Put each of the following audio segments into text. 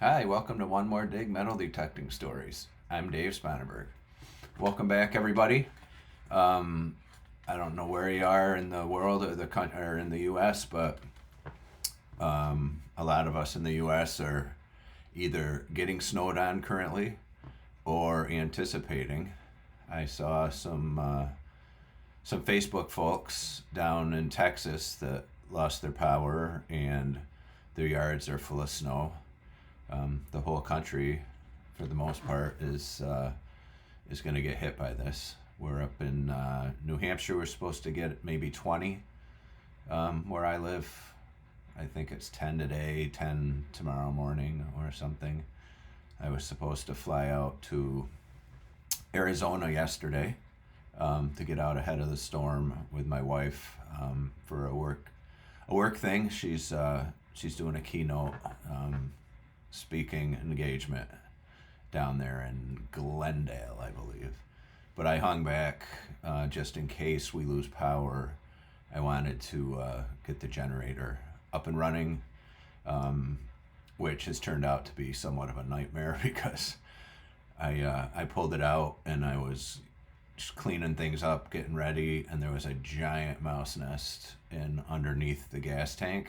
Hi, welcome to One More Dig Metal Detecting Stories. I'm Dave Spanenberg. Welcome back, everybody. Um, I don't know where you are in the world or or in the U.S., but a lot of us in the U.S. are either getting snowed on currently or anticipating. I saw some Facebook folks down in Texas that lost their power and their yards are full of snow. The whole country, for the most part, is going to get hit by this. We're up in New Hampshire. We're supposed to get maybe 20 where I live. I think it's 10 today, 10 tomorrow morning, or something. I was supposed to fly out to Arizona yesterday to get out ahead of the storm with my wife for a work thing. She's doing a keynote speaking engagement down there in Glendale, I believe. But I hung back just in case we lose power. I wanted to get the generator up and running, which has turned out to be somewhat of a nightmare because I pulled it out and I was just cleaning things up, getting ready, and there was a giant mouse nest in underneath the gas tank,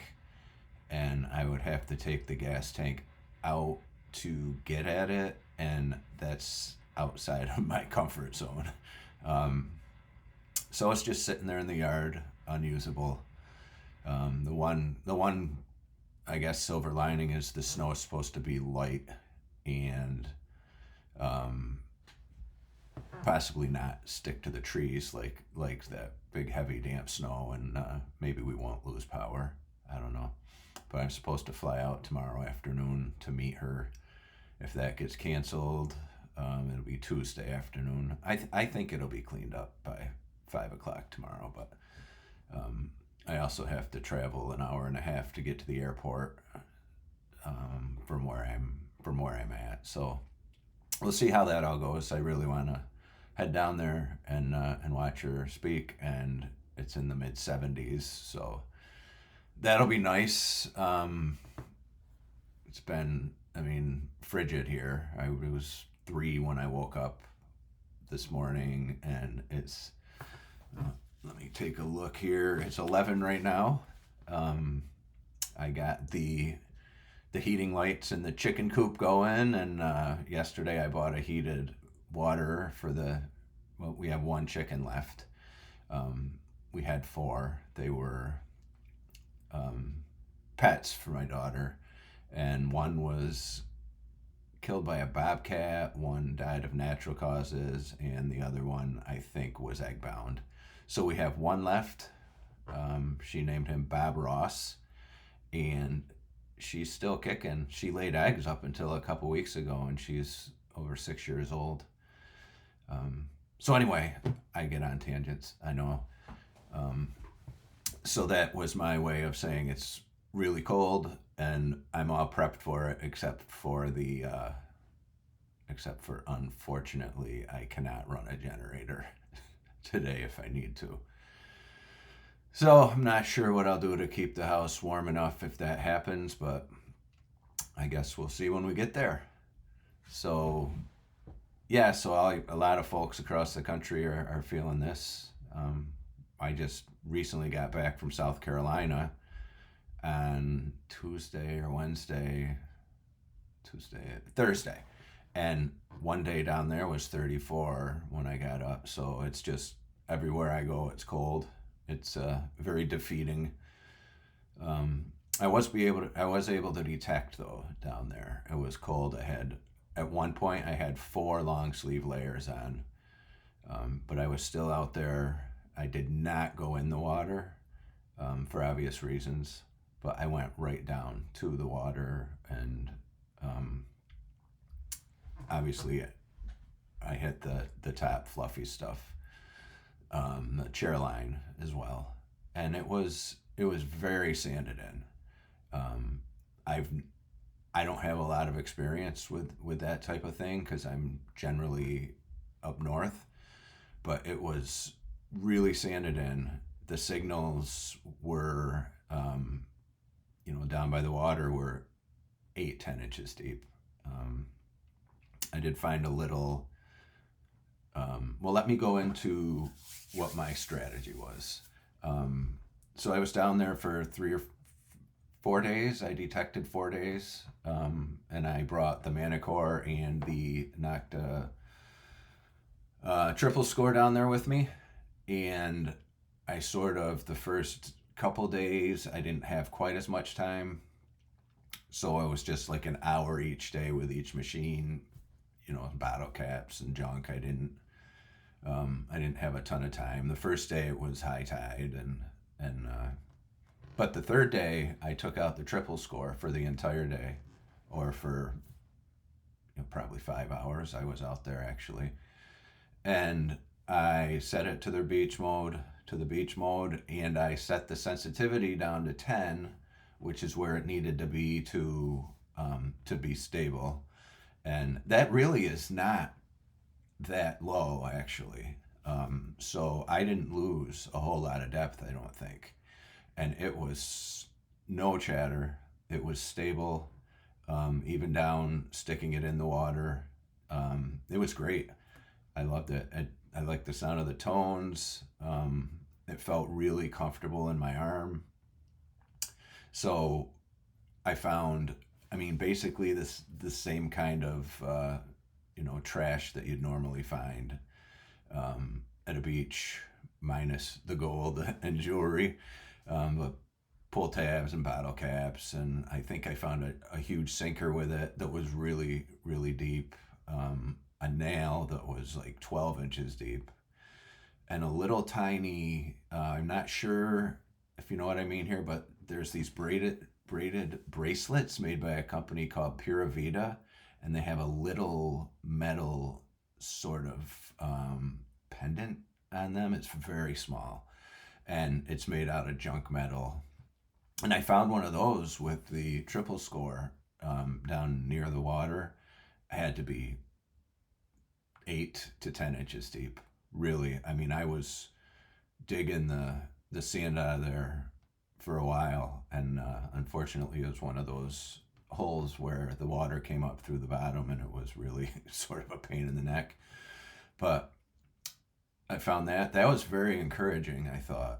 and I would have to take the gas tank out to get at it, and that's outside of my comfort zone. Um, so it's just sitting there in the yard, unusable. The one, I guess, silver lining is the snow is supposed to be light and um, possibly not stick to the trees like that big heavy damp snow, and maybe we won't lose power. I don't know, but I'm supposed to fly out tomorrow afternoon to meet her. If that gets canceled, it'll be Tuesday afternoon. I think it'll be cleaned up by 5 o'clock tomorrow, but I also have to travel an hour and a half to get to the airport from where I'm at. So we'll see how that all goes. I really want to head down there and watch her speak, and it's in the mid 70s, so that'll be nice. It's been, I mean, frigid here. It was 3 when I woke up this morning, and it's let me take a look here. It's 11 right now. I got the heating lights in the chicken coop going, and yesterday I bought a heated water for well, we have one chicken left. We had 4. They were um, pets for my daughter, and one was killed by a bobcat, one died of natural causes, and the other one, I think, was egg bound. So we have one left. She named him Bob Ross, and she's still kicking. She laid eggs up until a couple weeks ago, and she's over 6 years old. So anyway, I get on tangents, I know. So that was my way of saying it's really cold, and I'm all prepped for it, except for unfortunately I cannot run a generator today if I need to. So I'm not sure what I'll do to keep the house warm enough if that happens, but I guess we'll see when we get there. So yeah, so a lot of folks across the country are feeling this. I just recently got back from South Carolina on Thursday. And one day down there was 34 when I got up. So it's just everywhere I go, it's cold. It's very defeating. I was able to detect though down there. It was cold. At one point I had 4 long sleeve layers on, but I was still out there. I did not go in the water for obvious reasons, but I went right down to the water, and obviously I hit the top fluffy stuff, the chair line as well, and it was very sanded in. Um, I've I don't have a lot of experience with that type of thing because I'm generally up north, but it was really sanded in. The signals were, down by the water were 8-10 inches deep. Um, I did find a little. Well, let me go into what my strategy was. Um, so I was down there for 3 or 4 days. I detected 4 days, and I brought the Manticore and the Nokta Triple Score down there with me. And I sort of, the first couple days, I didn't have quite as much time. So I was just like an hour each day with each machine, bottle caps and junk. I didn't have a ton of time. The first day it was high tide, but the third day I took out the triple score for the entire day, or for probably 5 hours. I was out there actually, and I set it to the beach mode, and I set the sensitivity down to 10, which is where it needed to be stable, and that really is not that low actually. So I didn't lose a whole lot of depth, I don't think, and it was no chatter. It was stable, even down sticking it in the water. It was great. I loved it. I liked the sound of the tones. It felt really comfortable in my arm. So I found, I mean, basically the same kind of trash that you'd normally find at a beach, minus the gold and jewelry, but pull tabs and bottle caps. And I think I found a huge sinker with it that was really, really deep. A nail that was like 12 inches deep, and a little tiny, I'm not sure if you know what I mean here, but there's these braided bracelets made by a company called Pura Vida, and they have a little metal sort of pendant on them. It's very small, and it's made out of junk metal. And I found one of those with the triple score, down near the water. I had to be 8 to 10 inches deep. Really, I mean, I was digging the sand out of there for a while, and unfortunately, it was one of those holes where the water came up through the bottom, and it was really sort of a pain in the neck. But I found that was very encouraging, I thought.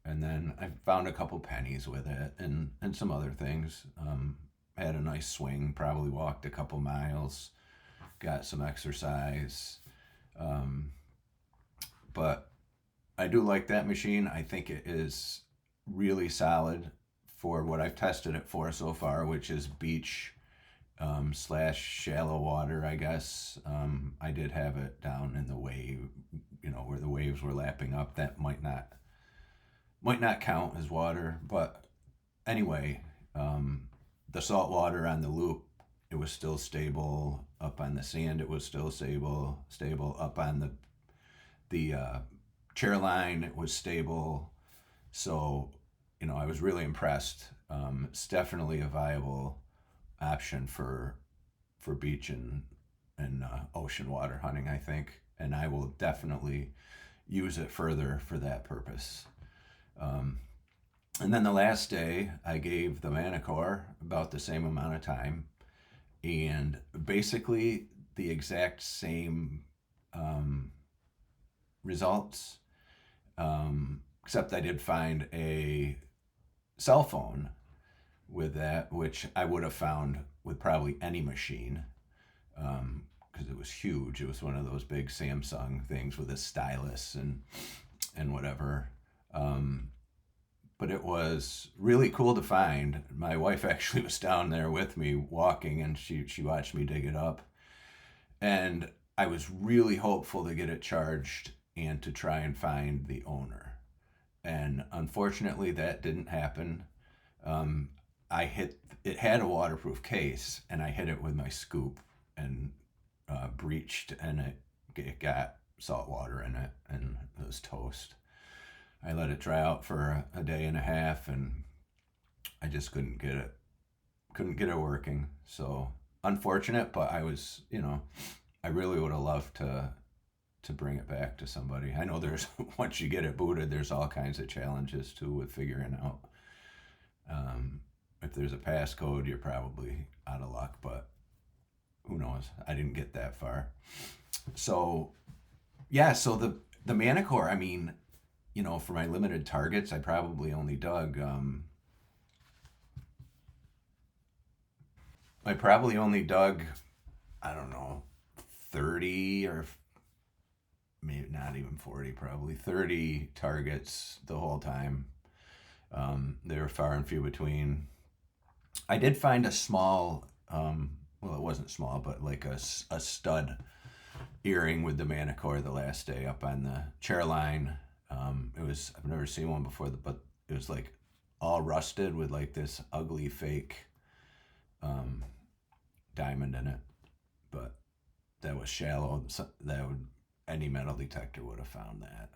And then I found a couple pennies with it, and some other things. I had a nice swing, probably walked a couple miles, got some exercise. Um, but I do like that machine. I think it is really solid for what I've tested it for so far, which is beach slash shallow water, I guess. I did have it down in the wave, where the waves were lapping up. That might not count as water, but anyway, the salt water on the loop, it was still stable. Up on the sand, it was still stable. Up on the chair line, it was stable. So, I was really impressed. It's definitely a viable option for beach and ocean water hunting, I think, and I will definitely use it further for that purpose. Um, and then the last day, I gave the Manticore about the same amount of time, and basically the exact same results, except I did find a cell phone with that, which I would have found with probably any machine, because it was huge. It was one of those big Samsung things with a stylus and whatever. But it was really cool to find. My wife actually was down there with me walking, and she watched me dig it up. And I was really hopeful to get it charged and to try and find the owner. And unfortunately, that didn't happen. Um, it had a waterproof case, and I hit it with my scoop, and breached, and it got salt water in it, and it was toast. I let it dry out for a day and a half, and I just couldn't get it working. So unfortunate, but I really would have loved to bring it back to somebody. I know there's once you get it booted, there's all kinds of challenges too with figuring out. If there's a passcode, you're probably out of luck, but who knows? I didn't get that far. So yeah, so the Manticore, I mean, for my limited targets, I probably only dug I probably only dug, I don't know, 30 or maybe not even 40, probably 30 targets the whole time. They were far and few between. I did find a small, well, it wasn't small, but like a stud earring with the Manticore the last day up on the chair line. I've never seen one before, but it was like all rusted with like this ugly fake um, diamond in it. But that was shallow. So that would any metal detector would have found that.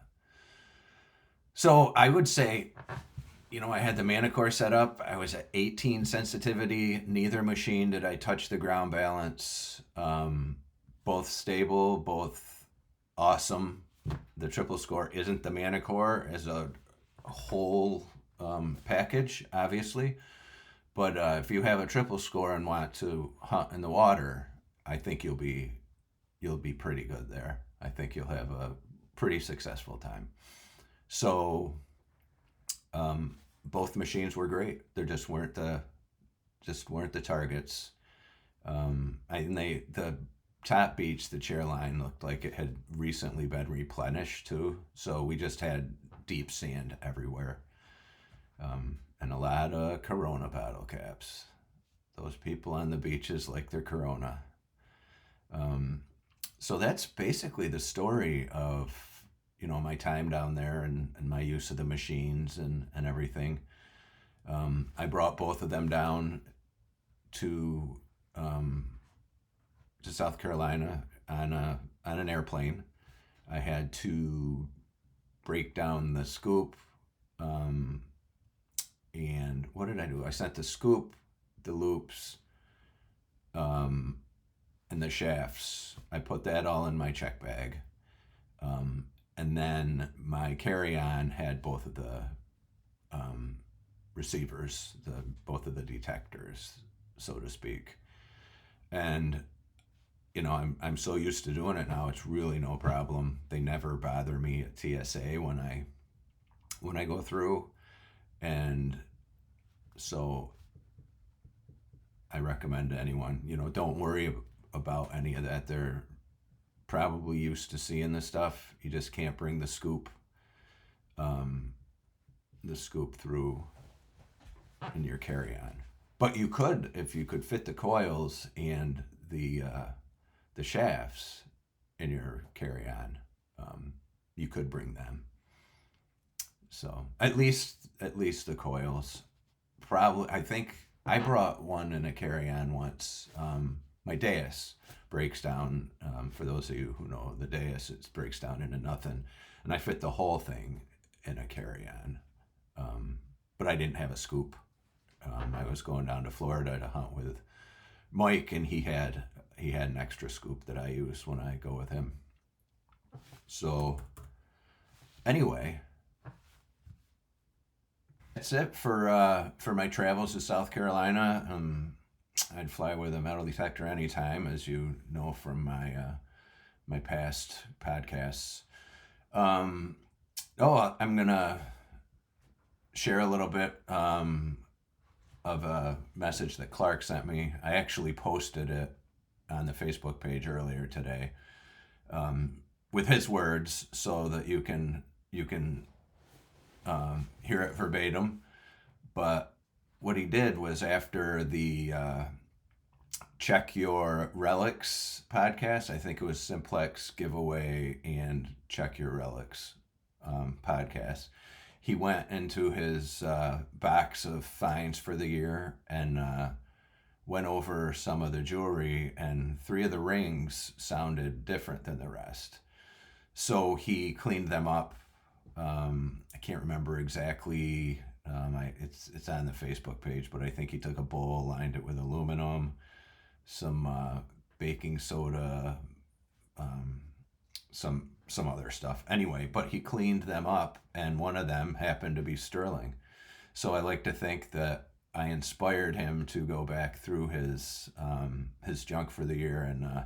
So I would say, I had the Manticore set up. I was at 18 sensitivity. Neither machine did I touch the ground balance. Both stable, both awesome. The triple score isn't the Manticore as a whole package, obviously. But if you have a triple score and want to hunt in the water, I think you'll be pretty good there. I think you'll have a pretty successful time. So both machines were great. There just weren't the targets. And the top beach, the chair line looked like it had recently been replenished too. So we just had deep sand everywhere, and a lot of Corona bottle caps. Those people on the beaches like their Corona. Um, so that's basically the story of my time down there, and my use of the machines and everything. I brought both of them down to um, to South Carolina on an airplane. I had to break down the scoop, um, and what did I do? I sent the scoop, the loops, um, and the shafts. I put that all in my check bag. Um, and then my carry-on had both of the um, receivers, both of the detectors, so to speak. And I'm so used to doing it now. It's really no problem. They never bother me at TSA when I go through, and so I recommend to anyone, don't worry about any of that. They're probably used to seeing the stuff. You just can't bring um, the scoop through in your carry-on. But you could, if you could fit the coils and the shafts in your carry-on, you could bring them. So at least the coils. Probably, I think I brought one in a carry-on once. My Deus breaks down. For those of you who know the Deus, it breaks down into nothing, and I fit the whole thing in a carry-on. But I didn't have a scoop. I was going down to Florida to hunt with Mike, and he had an extra scoop that I use when I go with him. So anyway, that's it for my travels to South Carolina. I'd fly with a metal detector anytime, as you know from my past podcasts. I'm gonna share a little bit of a message that Clark sent me. I actually posted it on the Facebook page earlier today, with his words, so that you can hear it verbatim. But what he did was, after the Check Your Relics podcast, I think it was Simplex Giveaway and Check Your Relics podcast, he went into his box of finds for the year and went over some of the jewelry, and 3 of the rings sounded different than the rest. So he cleaned them up. I can't remember exactly. It's on the Facebook page, but I think he took a bowl, lined it with aluminum, some baking soda, um, some other stuff. Anyway, but he cleaned them up, and one of them happened to be sterling. So I like to think that I inspired him to go back through his junk for the year and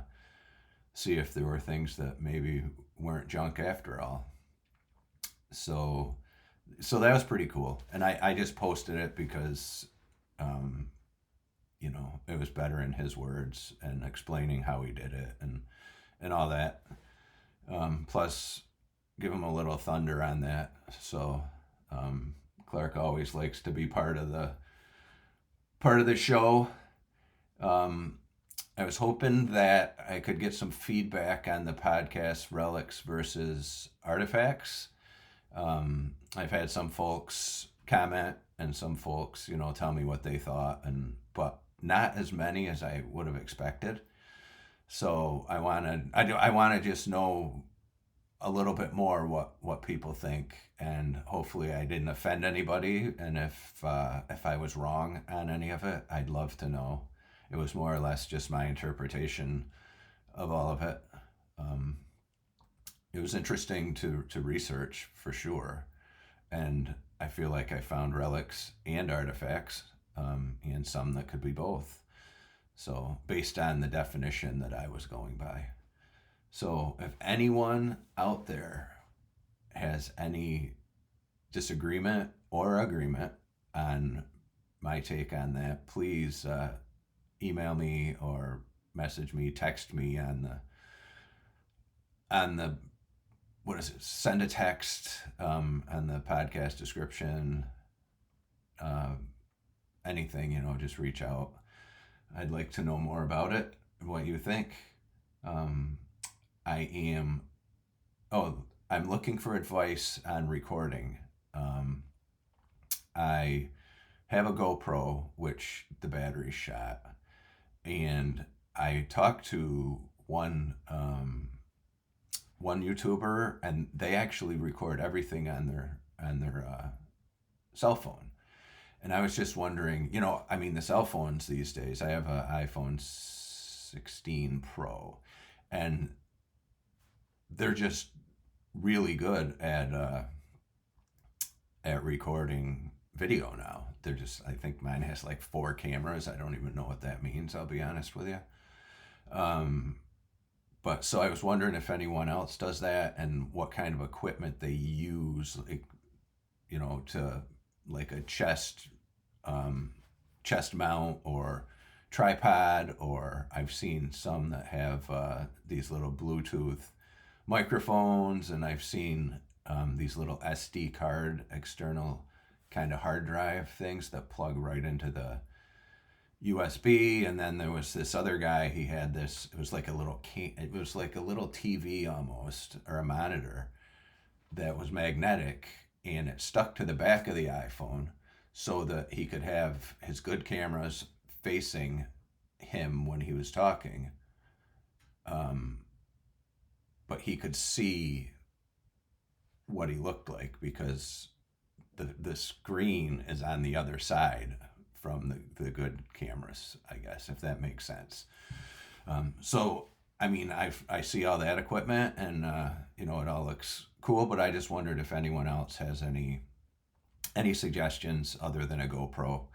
see if there were things that maybe weren't junk after all. So so that was pretty cool, and I just posted it because um, it was better in his words and explaining how he did it and all that. Plus, give him a little thunder on that. So Clark always likes to be part of the show. Um, I was hoping that I could get some feedback on the podcast relics versus artifacts. I've had some folks comment and some folks, tell me what they thought, and but not as many as I would have expected. So I want to just know a little bit more what people think, and hopefully I didn't offend anybody. And if I was wrong on any of it, I'd love to know. It was more or less just my interpretation of all of it. Um, it was interesting to research for sure, and I feel like I found relics and artifacts, and some that could be both. So based on the definition that I was going by. So if anyone out there has any disagreement or agreement on my take on that, please email me or message me, text me on the what is it? Send a text on the podcast description. Uh, Anything, just reach out. I'd like to know more about it, what you think. Um, I am Oh, I'm looking for advice on recording. Um, I have a GoPro, which the battery's shot, and I talked to one YouTuber, and they actually record everything on their cell phone. And I was just wondering, I mean, the cell phones these days. I have an iPhone 16 Pro, and they're just really good at recording video now. I think mine has like 4 cameras. I don't even know what that means, I'll be honest with you. Um, but so I was wondering if anyone else does that and what kind of equipment they use, like, to like a chest mount or tripod, or I've seen some that have these little Bluetooth microphones, and I've seen these little SD card external kind of hard drive things that plug right into the USB. And then there was this other guy. He had this. It was like a little TV almost, or a monitor that was magnetic, and it stuck to the back of the iPhone so that he could have his good cameras facing him when he was talking. Um, but he could see what he looked like because the screen is on the other side from the good cameras, I guess, if that makes sense. So I mean, I see all that equipment, and it all looks cool. But I just wondered if anyone else has any suggestions other than a GoPro.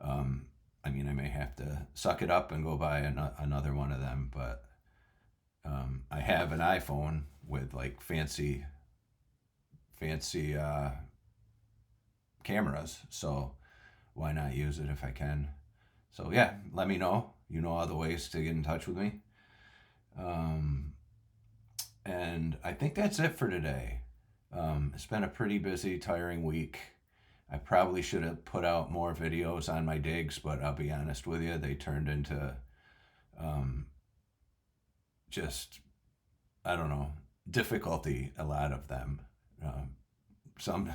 I mean, I may have to suck it up and go buy another one of them, but I have an iPhone with like fancy cameras, so why not use it if I can? So yeah, let me know. You know all the ways to get in touch with me. Um, and I think that's it for today. It's been a pretty busy, tiring week. I probably should have put out more videos on my digs, but I'll be honest with you, they turned into um, just, I don't know, difficulty, a lot of them. Um, some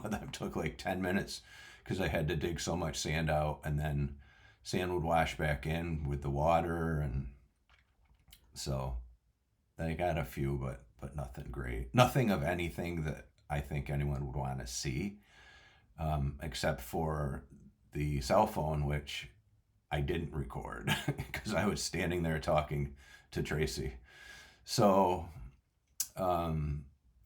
of them took like 10 minutes because I had to dig so much sand out, and then sand would wash back in with the water, and so I got a few, but nothing great. Nothing of anything that I think anyone would want to see, except for the cell phone, which I didn't record because I was standing there talking to Tracy. So,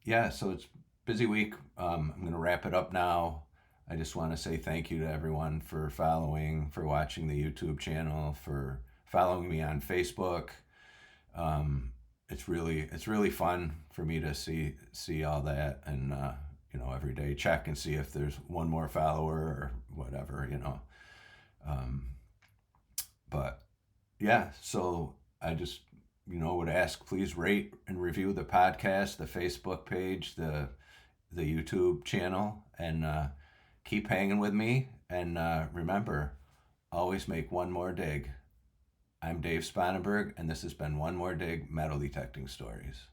yeah, so it's busy week. I'm going to wrap it up now. I just want to say thank you to everyone for following, for watching the YouTube channel, for following me on Facebook. It's really fun for me to see all that, and every day check and see if there's one more follower or whatever. Um, but yeah, so I just would ask, please rate and review the podcast, the Facebook page, the YouTube channel, and keep hanging with me. And remember, always make one more dig. I'm Dave Spanenberg, and this has been One More Dig Metal Detecting Stories.